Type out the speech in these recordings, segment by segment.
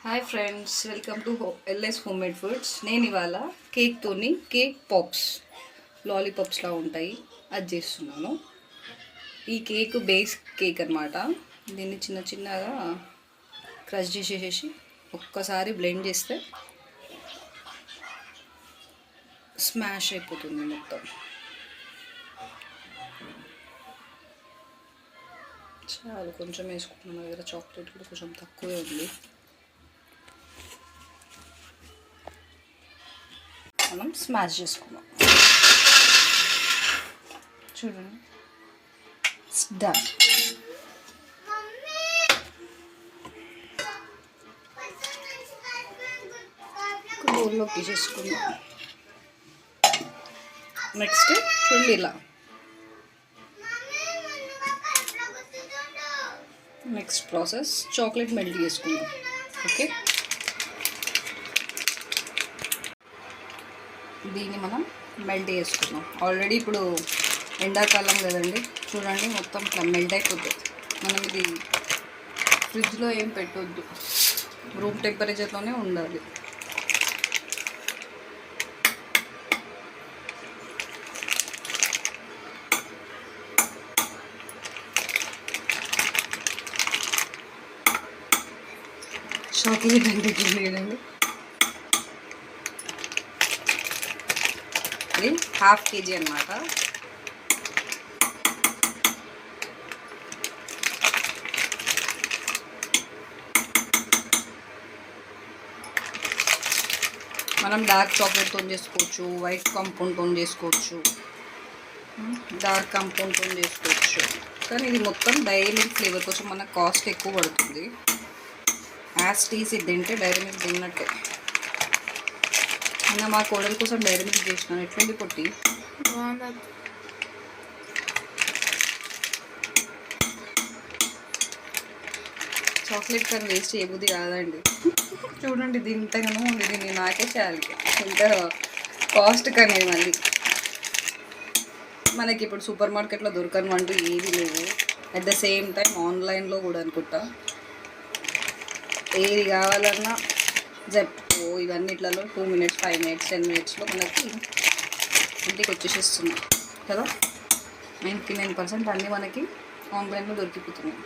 Hi friends, welcome to LS home made foods. నేను ఇవాళ కేక్తోని cake pops, లాలీపాప్స్లా ఉంటాయి, అది చేస్తున్నాను. ఈ కేక్ బేస్ కేక్ అనమాట. దీన్ని చిన్న చిన్నగా క్రష్ చేసేసి ఒక్కసారి బ్లెండ్ చేస్తే స్మాష్ అయిపోతుంది మొత్తం. చాలు, కొంచెం వేసుకుంటున్నాం. మా దగ్గర చాక్లెట్ కూడా కొంచెం తక్కువే ఉంది. మనం స్మాష్ చేసుకున్నాం. చూడండి, డన్. బౌల్లోకి చేసుకుందాం. నెక్స్ట్ చూడండి, ఇలా నెక్స్ట్ ప్రాసెస్ చాక్లెట్ మెల్ట్ చేసుకుందాం. ఓకే, దీన్ని మనం మెల్ట్ చేసుకుందాం. ఆల్రెడీ ఇప్పుడు ఎండాకాలం కదండి, చూడండి మొత్తం ఇట్లా మెల్ట్ అయిపోతుంది. మనం ఇది ఫ్రిడ్జ్లో ఏం పెట్టొద్దు, రూమ్ టెంపరేచర్లోనే ఉండాలి. చాక్లెట్ అంటే కదండి, ఇది ½ kg అన్నమాట. మనం డార్క్ చాక్లెట్తో చేసుకోవచ్చు, వైట్ కాంపౌండ్తో చేసుకోవచ్చు, డార్క్ కాంపౌండ్తో చేసుకోవచ్చు. కానీ ఇది మొత్తం డైరీ మిల్క్ ఫ్లేవర్ కోసం మనకు కాస్ట్ ఎక్కువ పడుతుంది. యాజ్ టీస్ ఇది తింటే డైరీ మిల్క్ తిన్నట్టే. నేను మా కోడల కోసం డైరీ మిల్క్ చేసినాను. ఎట్లుంది పొట్టి? చాక్లెట్ కానీ వేస్ట్ చేయబుద్ధి కాదండి. చూడండి, దీని ఇంతగానో ఉంది, దీన్ని నాకే చేయాలి. ఇంత కాస్ట్ కానీ మళ్ళీ మనకి ఇప్పుడు సూపర్ మార్కెట్లో దొరకను అంటూ ఏది లేవు. అట్ ద సేమ్ టైం ఆన్లైన్లో కూడా అనుకుంటా ఏది కావాలన్నా జెప్టో ఇవన్నిట్లలో 2 minutes, 5 minutes, 10 minutesలో మనకి ఇంటికి వచ్చేసిస్తున్నాం కదా. 99% అన్నీ మనకి ఆన్లైన్లో దొరికిపోతున్నాయి.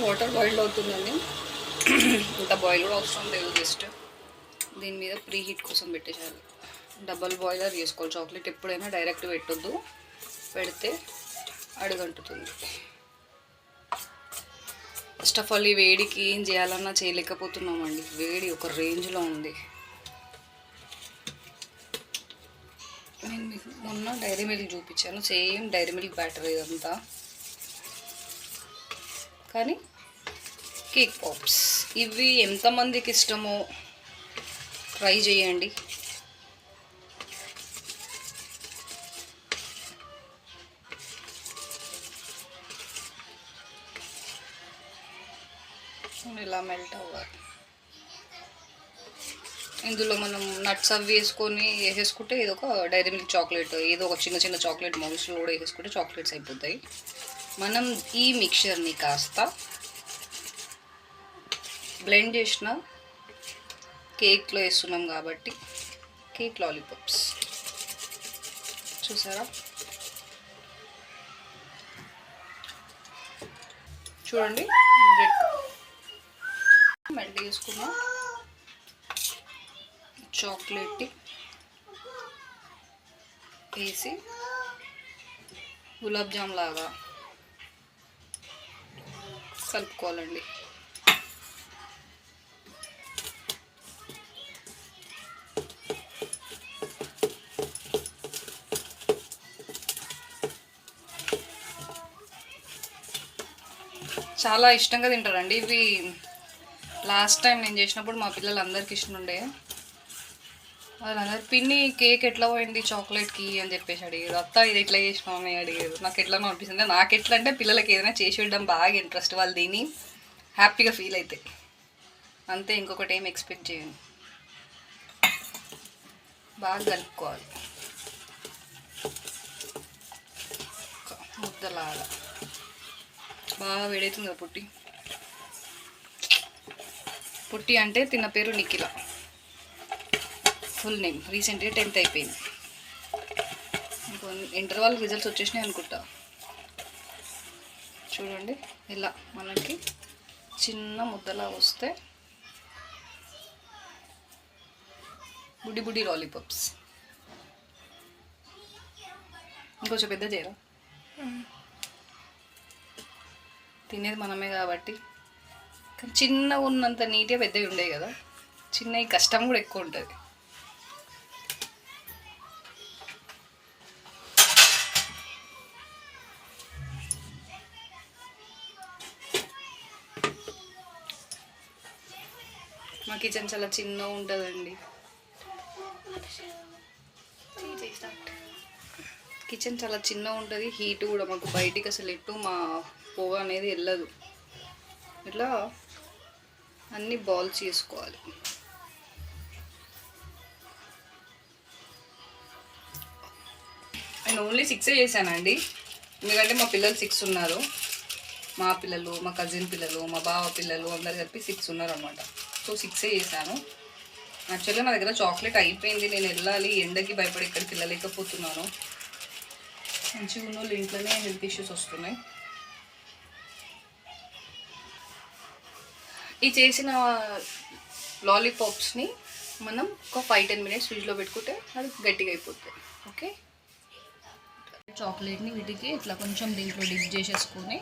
వాటర్ బాయిల్ అవుతుందండి. ఇంత బాయిల్ కూడా అవసరం లేదు, జస్ట్ దీని మీద ప్రీ హీట్ కోసం పెట్టేసారు. డబల్ బాయిలర్ చేసుకోవాలి. చాక్లెట్ ఎప్పుడైనా డైరెక్ట్ పెట్టొద్దు, పెడితే అడుగంటుతుంది. ఫస్ట్ ఆఫ్ ఆల్ ఈ వేడికి ఏం చేయాలన్నా చేయలేకపోతున్నామండి. వేడి ఒక రేంజ్లో ఉంది. నేను మీకు మొన్న డైరీ మిల్క్ చూపించాను, సేమ్ డైరీ మిల్క్ బ్యాటర్ ఇదంతా. కానీ కేక్ పాప్స్ ఇవి ఎంతమందికి ఇష్టమో ట్రై చేయండి. ఇలా మెల్ట్ అవ్వాలి. ఇందులో మనం నట్స్ అవి వేసేసుకుంటే ఏదో ఒక డైరీ మిల్క్ చాక్లెట్, ఏదో ఒక చిన్న చిన్న చాక్లెట్ మౌస్లో కూడా వేసేసుకుంటే చాక్లెట్స్ అయిపోతాయి. మనం ఈ మిక్చర్ని కాస్త బ్లెండ్ చేసిన కేక్లో వేస్తున్నాం కాబట్టి కేక్ లాలీపాప్స్ చూసారా. చూడండి, మెల్ట్ చేసుకున్నాం చాక్లెట్ వేసి గులాబ్ జామ్ లాగా కలుపుకోవాలండి. చాలా ఇష్టంగా తింటారండి ఇవి. లాస్ట్ టైం నేను చేసినప్పుడు మా పిల్లలు అందరికి ఇష్టం ఉండే. వాళ్ళందరూ పిన్ని కేక్ ఎట్లా పోయింది చాక్లెట్కి అని చెప్పేసి అడిగారు. అత్త ఇది ఎట్లా చేసినావు అని అడిగారు. నాకు ఎట్లా అనిపిస్తుంది, నాకు ఎట్లా అంటే పిల్లలకి ఏదైనా చేసి ఇవ్వడం బాగా ఇంట్రెస్ట్. వాళ్ళు దీన్ని హ్యాపీగా ఫీల్ అవుతాయి అంతే, ఇంకొకటి ఏం ఎక్స్పెక్ట్ చేయను. బాగా కలుపుకోవాలి ముద్దలాగా. బాగా వేడవుతుంది కదా పుట్టి. పుట్టి అంటే తిన్న పేరు నిఖిల, ఫుల్ నేమ్. రీసెంట్గా 10th అయిపోయింది. ఇంకో ఇంటర్ వాళ్ళకి రిజల్ట్స్ వచ్చేసినాయి అనుకుంటా. చూడండి ఇలా మనకి చిన్న ముద్దలా వస్తే బుడ్డి బుడ్డి లాలీపాప్స్. ఇంకొంచెం పెద్ద చేయరా, తినేది మనమే కాబట్టి. కానీ చిన్నగా ఉన్నంత నీట్గా పెద్దవి ఉండేవి కదా, చిన్నవి కష్టం కూడా ఎక్కువ ఉంటుంది. మా కిచెన్ చాలా చిన్నగా ఉంటుందండి. కిచెన్ చాలా చిన్నగా ఉంటుంది. హీట్ కూడా మాకు బయటికి అసలు ఎటు మా పొగ అనేది వెళ్ళదు. ఇట్లా అన్ని బాల్స్ చేసుకోవాలి. నేను ఓన్లీ 6 చేశానండి, ఎందుకంటే మా పిల్లలు 6 ఉన్నారు. మా పిల్లలు, మా కజిన్ పిల్లలు, మా బావ పిల్లలు అందరు కలిపి 6 ఉన్నారు అన్నమాట. సో 6 చేశాను. యాక్చువల్గా నా దగ్గర చాక్లెట్ అయిపోయింది. నేను వెళ్ళాలి, ఎండకి భయపడి ఇక్కడికి వెళ్ళలేకపోతున్నాను. మంచిగా ఉన్న వాళ్ళు ఇంట్లోనే హెల్త్ ఇష్యూస్ వస్తున్నాయి. ఈ చేసిన లాలీపాప్స్ని మనం ఒక 5-10 minutes ఫ్రిడ్జ్లో పెట్టుకుంటే అది గట్టిగా అయిపోతుంది. ఓకే, చాక్లెట్ని వీటికి ఇట్లా కొంచెం దీంట్లో డిప్ చేసేసుకొని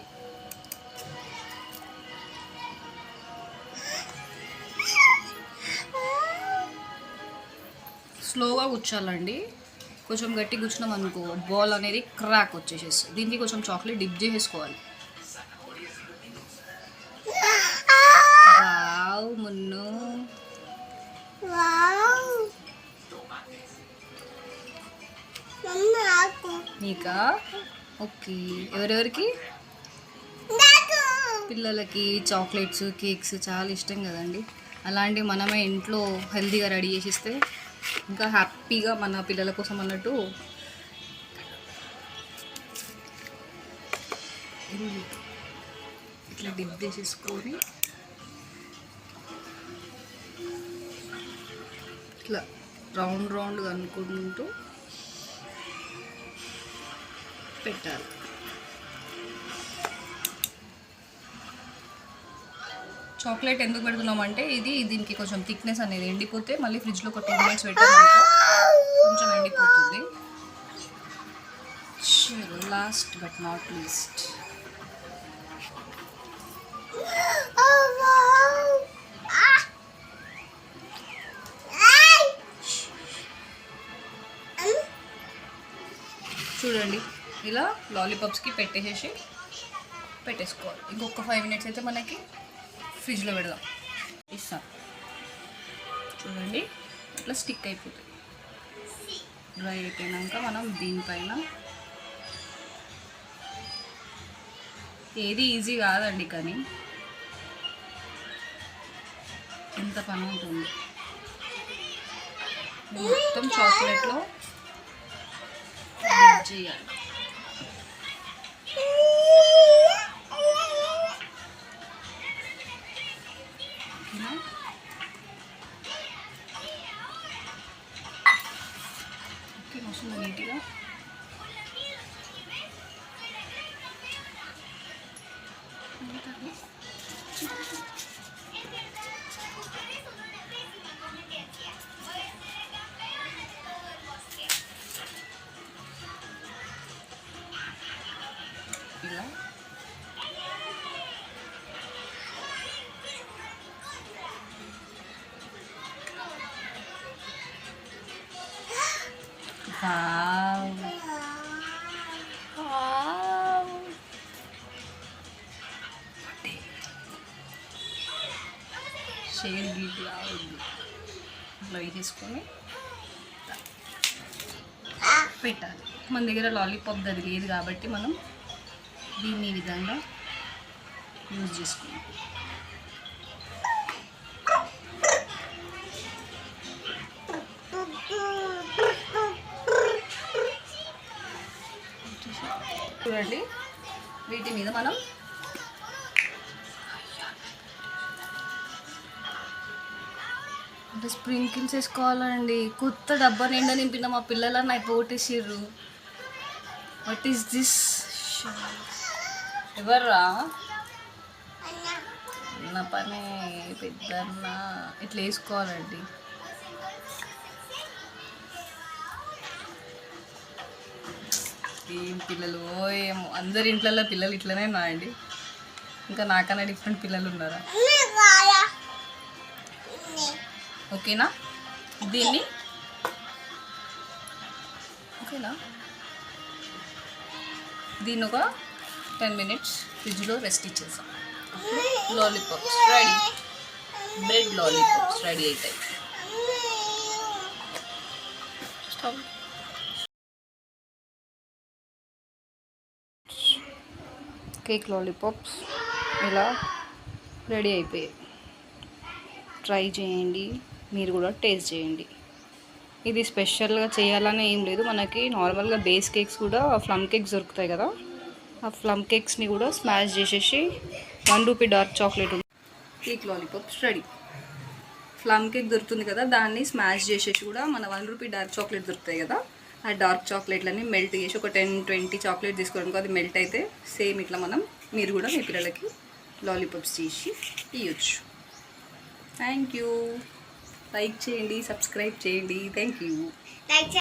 స్లోగా కూర్చోాలండి. కొంచెం గట్టి కూర్చున్నాం అనుకో బాల్ అనేది క్రాక్ వచ్చేసేస్తుంది. దీనికి కొంచెం చాక్లెట్ డిప్ చేసేసుకోవాలి. వావ్ మున్ను, నీకా? ఓకే, ఎవరెవరికి? పిల్లలకి చాక్లెట్స్, కేక్స్ చాలా ఇష్టం కదండి. అలాంటివి మనమే ఇంట్లో హెల్తీగా రెడీ చేసిస్తే ఇంకా హ్యాపీగా మన పిల్లల కోసం అన్నట్టు. ఇట్లా డిప్ చేసేసుకొని ఇట్లా రౌండ్ రౌండ్గా అనుకుంటూ పెట్టాలి. చాక్లెట్ ఎందుకు పెడుతున్నామంటే దీనికి కొంచెం థిక్నెస్ అనేది ఎండిపోతే మళ్ళీ ఫ్రిడ్జ్లో ఒక 2 minutes పెట్టామనుకో కొంచెం ఎండిపోతుంది. లాస్ట్ బట్ నాట్ లీస్ట్, చూడండి ఇలా లాలీపాప్స్కి పెట్టేసుకోవాలి. ఇంకొక 5 minutes అయితే మనకి ఫ్రిడ్జ్లో పెడదాం. ఇస్తాం చూడండి, ఇట్లా స్టిక్ అయిపోతుంది. డ్రై అయిపోయినాక మనం దీనిపైన, ఏది ఈజీ కాదండి కానీ ఎంత పని ఉంటుంది. మొత్తం చాక్లెట్లో డిప్ చేయాలి. ఓకే, వస్తుంది నీట్గా. ఇలా షేర్ గీట్లా ఇట్లా వేసేసుకొని పెట్టాలి. మన దగ్గర లాలీపాప్ అది లేదు కాబట్టి మనం దీన్ని ఈ విధంగా యూజ్ చేసుకున్నాం. చూడండి, వీటి మీద మనం అంటే స్ప్రింకిల్స్ వేసుకోవాలండి. కొత్త డబ్బా నిండా నింపిన మా పిల్లలని అయిపోగొట్టేసిర్రు. What is this? ఎవర్రా నా పని పెద్దన్న ఇట్లా వేసుకోవాలండి. ఏం పిల్లలు ఏమో, అందరి ఇంట్లలో పిల్లలు ఇట్లనే ఉన్నాయండి. ఇంకా నాకన్నా డిఫరెంట్ పిల్లలు ఉన్నారా? ఓకేనా దీన్ని? ఓకేనా దీన్ని ఒక 10 minutes ఫ్రిడ్జ్లో రెస్ట్ ఇచ్చేసాం. Lollipops ready. Bread lollipops ready అవుతాయి. కేక్ లాలీపాప్స్ ఇలా రెడీ అయిపోయాయి. ట్రై చేయండి, మీరు కూడా టేస్ట్ చేయండి. ఇది స్పెషల్గా చేయాలని ఏం లేదు, మనకి నార్మల్గా బేస్ కేక్స్ కూడా ప్లమ్ కేక్స్ దొరుకుతాయి కదా, ఆ ప్లమ్ కేక్స్ని కూడా స్మాష్ చేసేసి 1 rupee dark chocolate cake lollipops ready. Plum cake దొరుకుతుంది కదా, దాన్ని స్మాష్ చేసేసి కూడా మన 1 రూపీ డార్క్ చాక్లెట్ దొరుకుతాయి కదా, ఆ డార్క్ చాక్లెట్లని మెల్ట్ చేసి ఒక 10-20 చాక్లెట్ తీసుకోవడానికి అది మెల్ట్ అయితే సేమ్ ఇట్లా మీరు కూడా మీ పిల్లలకి లాలీపాప్స్ చేసి ఇవ్వచ్చు. Thank you. లైక్ చేయండి, సబ్స్క్రైబ్ చేయండి. Thank you.